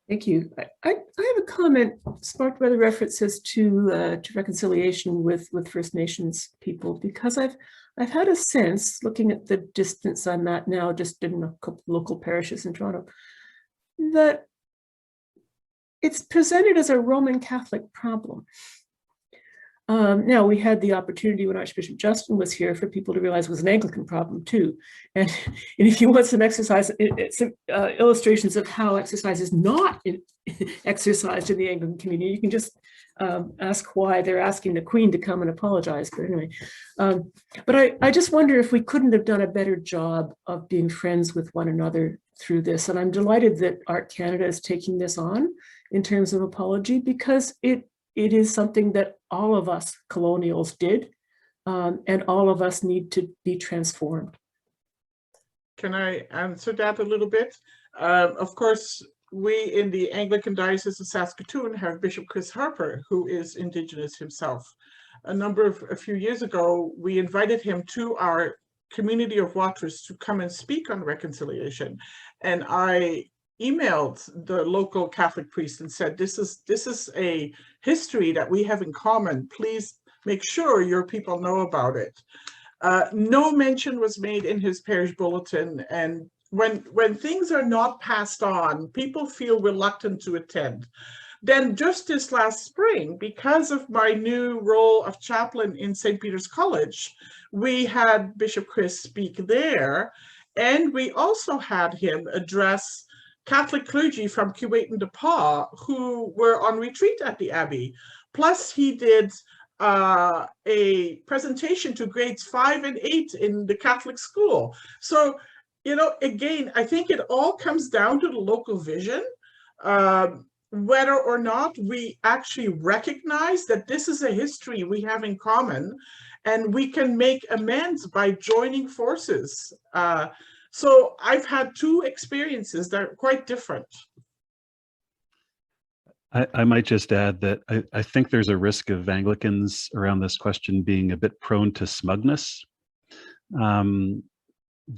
Thank you. I have a comment sparked by the references to reconciliation with First Nations people, because I've had a sense, looking at the distance I'm at now, just in a couple local parishes in Toronto, that it's presented as a Roman Catholic problem. Now, we had the opportunity when Archbishop Justin was here for people to realize it was an Anglican problem too. And if you want some exercise, some illustrations of how exercise is not exercised in the Anglican community, you can just ask why they're asking the Queen to come and apologize. But anyway, but I just wonder if we couldn't have done a better job of being friends with one another through this. And I'm delighted that Art Canada is taking this on in terms of apology, because it is something that all of us colonials did, and all of us need to be transformed. Can I answer that a little bit? Of course, we in the Anglican Diocese of Saskatoon have Bishop Chris Harper, who is Indigenous himself. A few years ago, we invited him to our community of watchers to come and speak on reconciliation. And I emailed the local Catholic priest and said, this is a history that we have in common. Please make sure your people know about it. No mention was made in his parish bulletin, and when things are not passed on, people feel reluctant to attend. Then just this last spring, because of my new role of chaplain in St. Peter's College, we had Bishop Chris speak there, and we also had him address Catholic clergy from Kuwait and Nepal who were on retreat at the Abbey. Plus, he did a presentation to grades 5 and 8 in the Catholic school. So, you know, again, I think it all comes down to the local vision. Whether or not we actually recognize that this is a history we have in common, and we can make amends by joining forces. So I've had two experiences that are quite different. I might just add that I think there's a risk of Anglicans around this question being a bit prone to smugness,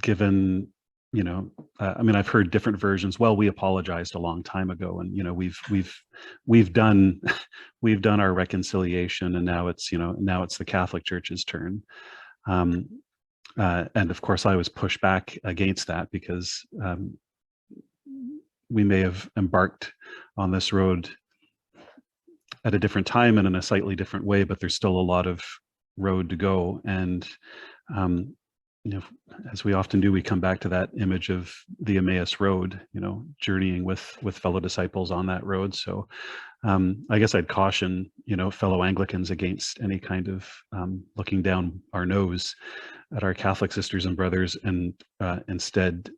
given, you know, I mean, I've heard different versions. Well, we apologized a long time ago, and you know, we've done our reconciliation, and now it's, you know, now it's the Catholic Church's turn. And of course, I was pushed back against that because we may have embarked on this road at a different time and in a slightly different way, but there's still a lot of road to go. And you know, as we often do, we come back to that image of the Emmaus Road, you know, journeying with fellow disciples on that road. So I guess I'd caution, you know, fellow Anglicans against any kind of looking down our nose at our Catholic sisters and brothers, and instead,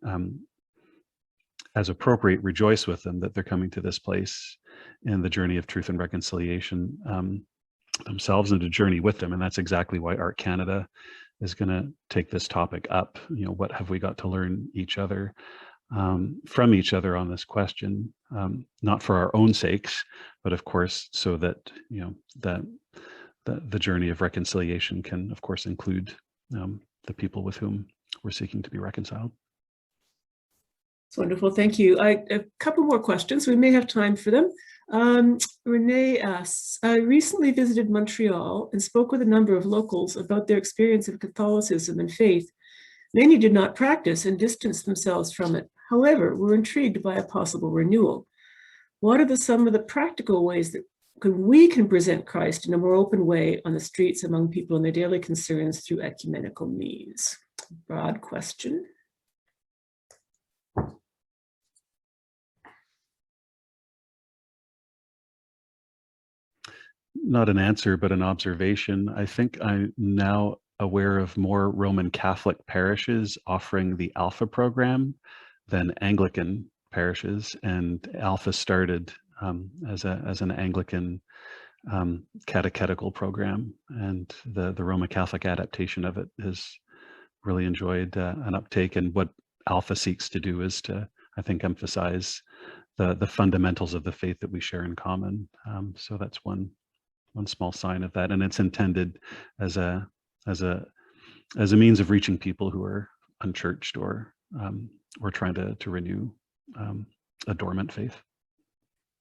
as appropriate, rejoice with them that they're coming to this place in the journey of truth and reconciliation themselves, and to journey with them. And that's exactly why Art Canada is going to take this topic up. You know, what have we got to learn each other from each other on this question, not for our own sakes, but of course, so that, you know, that the journey of reconciliation can, of course, include the people with whom we're seeking to be reconciled. It's wonderful. Thank you. A couple more questions. We may have time for them. Renee asks, I recently visited Montreal and spoke with a number of locals about their experience of Catholicism and faith. Many did not practice and distanced themselves from it. However, were intrigued by a possible renewal. What are some of the practical ways that we can present Christ in a more open way on the streets among people in their daily concerns through ecumenical means? Broad question. Not an answer, but an observation. I think I'm now aware of more Roman Catholic parishes offering the Alpha program than Anglican parishes, and Alpha started as an Anglican catechetical program, and the Roman Catholic adaptation of it has really enjoyed an uptake. And what Alpha seeks to do is to, I think, emphasize the fundamentals of the faith that we share in common. So that's one small sign of that, and it's intended as a means of reaching people who are unchurched or trying to renew a dormant faith.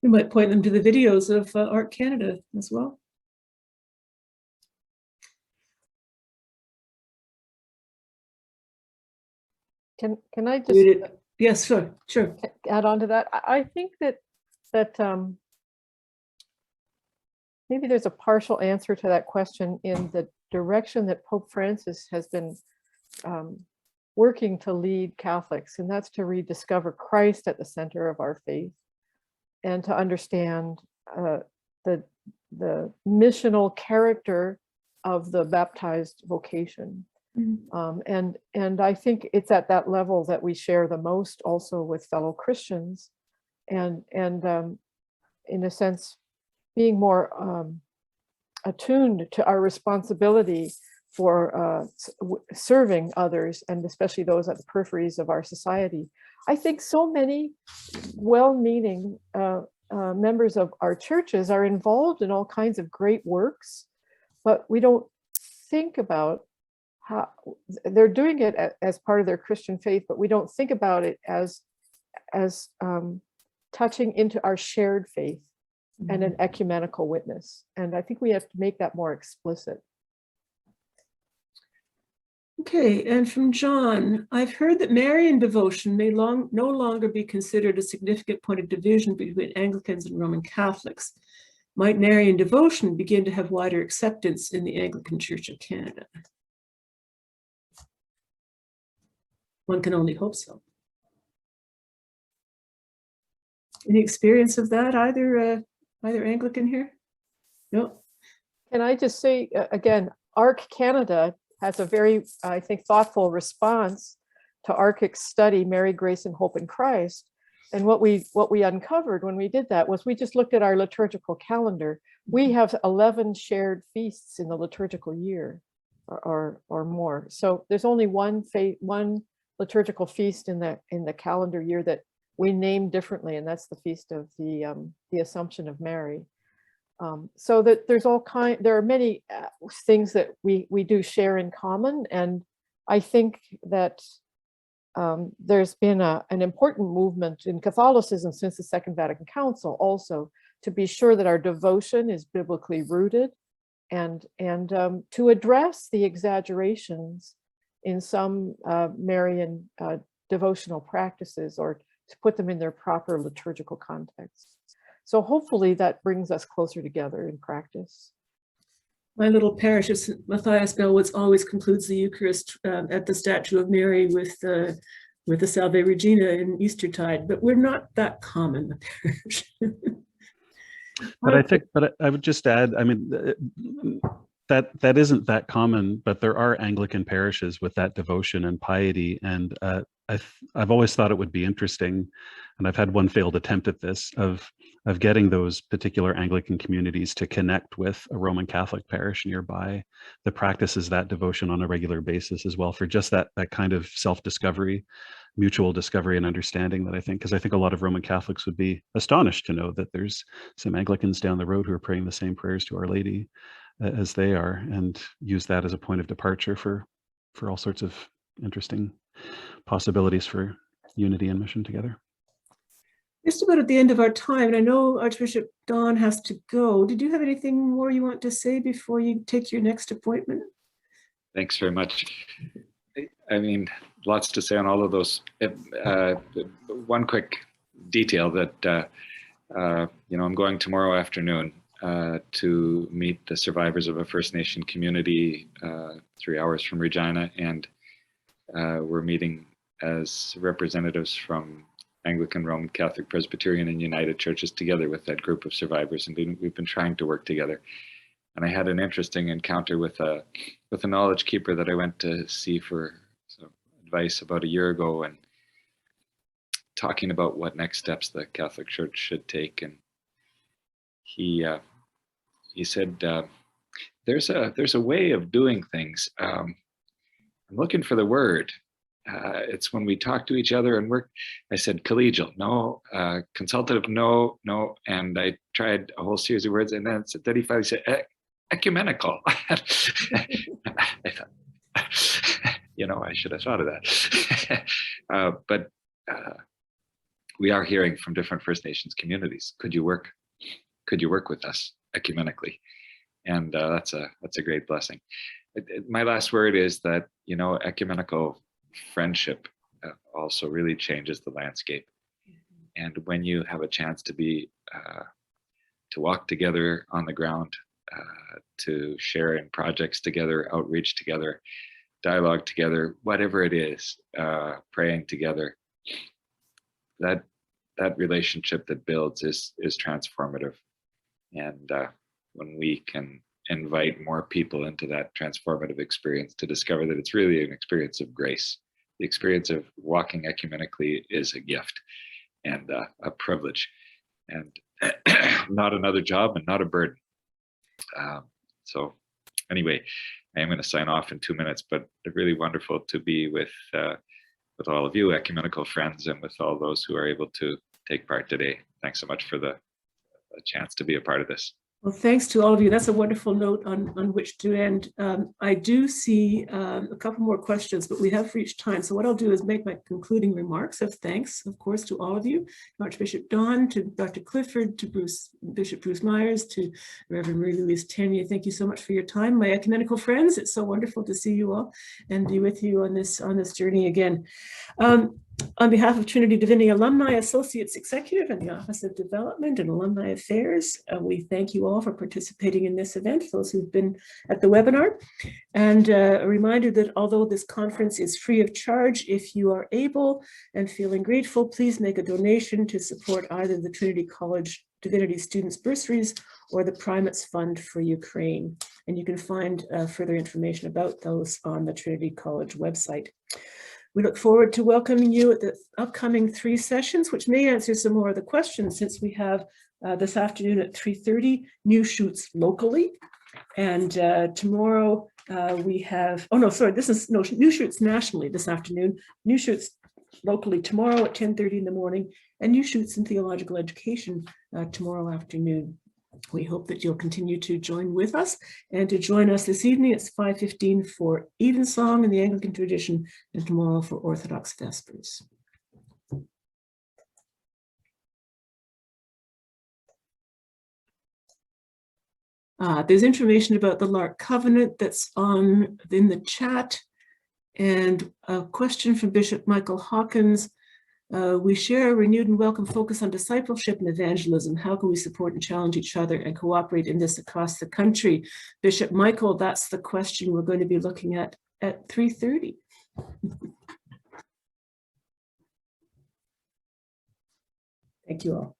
We might point them to the videos of Art Canada as well. Can I just yes, sure add on to that? I think that maybe there's a partial answer to that question in the direction that Pope Francis has been working to lead Catholics, and that's to rediscover Christ at the center of our faith, and to understand the missional character of the baptized vocation. Mm-hmm. And I think it's at that level that we share the most also with fellow Christians, and in a sense, being more attuned to our responsibility for serving others, and especially those at the peripheries of our society. I think so many well-meaning members of our churches are involved in all kinds of great works, but we don't think about how they're doing it as part of their Christian faith, but we don't think about it as touching into our shared faith and an ecumenical witness. And I think we have to make that more explicit. Okay, and from John, I've heard that Marian devotion may no longer be considered a significant point of division between Anglicans and Roman Catholics. Might Marian devotion begin to have wider acceptance in the Anglican Church of Canada? One can only hope so. Any experience of that, either Anglican here? No. Can I just say again, ARC Canada has a very, I think, thoughtful response to ARCIC's study, Mary, Grace, and Hope in Christ. And what we uncovered when we did that was we just looked at our liturgical calendar. We have 11 shared feasts in the liturgical year, or more. So there's only one liturgical feast in the calendar year that we name differently, and that's the feast of the Assumption of Mary. So that there are many things that we do share in common, and I think that there's been an important movement in Catholicism since the Second Vatican Council also to be sure that our devotion is biblically rooted, and to address the exaggerations in some Marian devotional practices, or to put them in their proper liturgical context. So hopefully that brings us closer together in practice. My little parish of St. Matthias Bellwoods always concludes the Eucharist at the statue of Mary with the Salve Regina in Eastertide, but we're not that common, the parish. But I would just add, I mean, that isn't that common, but there are Anglican parishes with that devotion and piety, and I've always thought it would be interesting, and I've had one failed attempt at this, of getting those particular Anglican communities to connect with a Roman Catholic parish nearby that practices that devotion on a regular basis as well, for just that kind of self-discovery, mutual discovery and understanding that I think, because I think a lot of Roman Catholics would be astonished to know that there's some Anglicans down the road who are praying the same prayers to Our Lady as they are, and use that as a point of departure for all sorts of interesting possibilities for unity and mission together. Just about at the end of our time, and I know Archbishop Don has to go. Did you have anything more you want to say before you take your next appointment? Thanks very much. I mean, lots to say on all of those. One quick detail that, I'm going tomorrow afternoon to meet the survivors of a First Nation community 3 hours from Regina, and we're meeting as representatives from Anglican-Roman Catholic, Presbyterian, and United Churches together with that group of survivors, and we've been trying to work together. And I had an interesting encounter with a knowledge keeper that I went to see for some advice about a year ago, and talking about what next steps the Catholic Church should take. And he said, there's a way of doing things. I'm looking for the word. It's when we talk to each other and work. I said collegial, no. Consultative, no. And I tried a whole series of words, and then he finally said ecumenical. I thought, I should have thought of that. But we are hearing from different First Nations communities. Could you work with us ecumenically? And that's a great blessing. My last word is that ecumenical friendship also really changes the landscape. And when you have a chance to walk together on the ground, to share in projects together, outreach together, dialogue together, whatever it is, praying together, that relationship that builds is transformative. And when we can invite more people into that transformative experience, to discover that it's really an experience of grace. The experience of walking ecumenically is a gift and a privilege, and not another job and not a burden. So Anyway, I am going to sign off in 2 minutes, but really wonderful to be with all of you ecumenical friends and with all those who are able to take part today. Thanks so much for the chance to be a part of this. Well, thanks to all of you. That's a wonderful note on which to end. I do see a couple more questions, but we have reached time. So what I'll do is make my concluding remarks of thanks, of course, to all of you, Archbishop Don, to Dr. Clifford, to Bishop Bruce Myers, to Reverend Marie-Louise Ternier. Thank you so much for your time. My ecumenical friends, it's so wonderful to see you all and be with you on this journey again. On behalf of Trinity Divinity Alumni Associates Executive and the Office of Development and Alumni Affairs, we thank you all for participating in this event, those who've been at the webinar. And a reminder that although this conference is free of charge, if you are able and feeling grateful, please make a donation to support either the Trinity College Divinity Students' Bursaries or the Primates Fund for Ukraine. And you can find further information about those on the Trinity College website. We look forward to welcoming you at the upcoming 3 sessions, which may answer some more of the questions, since we have this afternoon at 3:30, new shoots locally. And tomorrow we have, new shoots nationally this afternoon, new shoots locally tomorrow at 10:30 in the morning, and new shoots in theological education tomorrow afternoon. We hope that you'll continue to join with us, and to join us this evening. It's 5:15 for Evensong in the Anglican tradition, and tomorrow for Orthodox Vespers. There's information about the Lark Covenant that's in the chat, and a question from Bishop Michael Hawkins. We share a renewed and welcome focus on discipleship and evangelism. How can we support and challenge each other and cooperate in this across the country? Bishop Michael, that's the question we're going to be looking at 3:30. Thank you all.